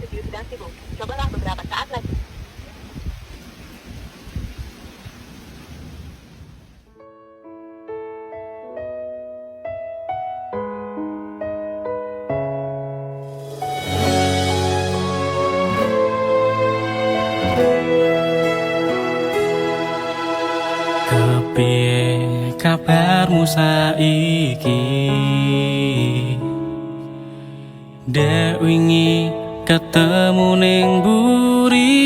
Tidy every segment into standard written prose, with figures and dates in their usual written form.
interview sedang sibuk. Cobalah beberapa saat lagi. Kepiye kabarmu saiki? Dek wingi ketemu ning mburi,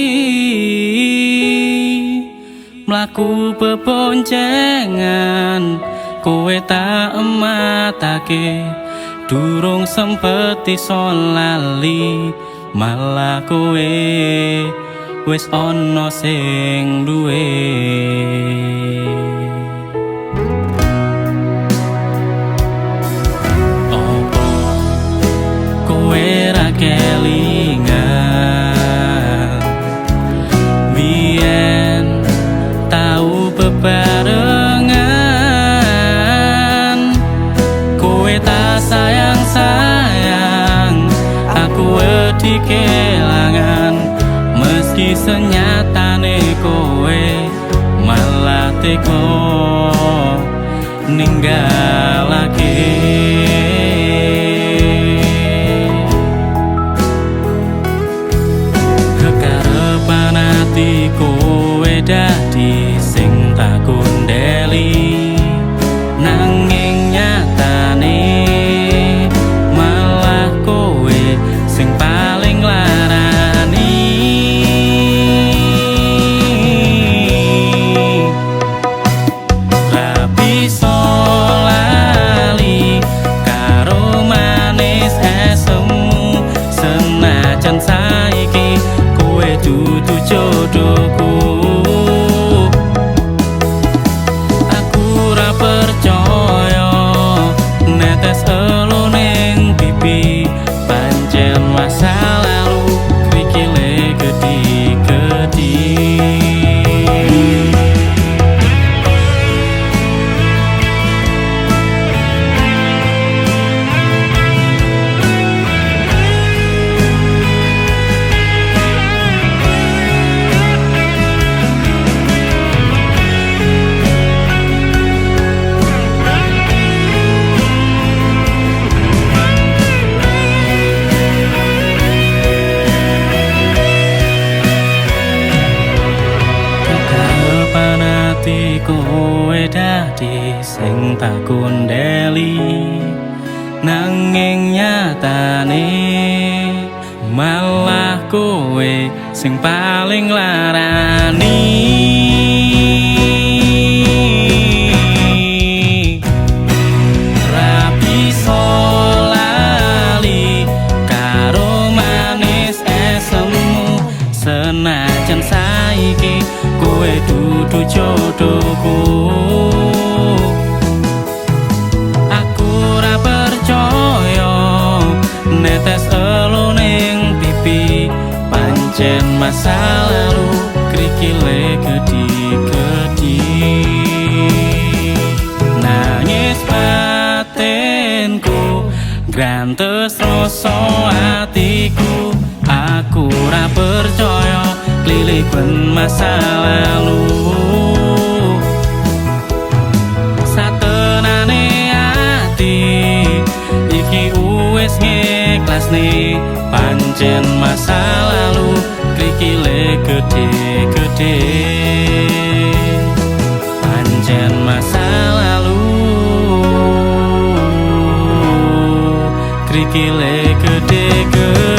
mlaku beboncengan kowe tak ematake, durung sempet iso lali, malah kowe wis ana sing duwe. Opo kowe ra kelingan biyen tau bebarengan, kowe tak sayang-sayang, aku wedi kelangan. Meski senyatane kowe malah teko ninggalake. Kekarepan ati kowe dadi sing tak kundeli, nanging nyatane malah kowe sing paling larani. Senajan saiki kowe dudu jodohku, aku ra percaya netes elo ning pipi, pancen masa lalu krikile gedi-gedi. Kowe dadi sing tak kundeli, nanging nyatane malah kowe sing paling larani. Ra bisa lali karo manis esemu, senajan saiki kowe dudu jodohku, aku ra percaya netes elo ning pipi, pancen masa lalu krikile gedi-gedi. Nangis batinku grantes rasa atiku, aku ra percaya lilipan masa lalu. Satenane ati iki wis ngikhlasne, pancen masa lalu krikile gede-gede, pancen masa lalu krikile gede-gede.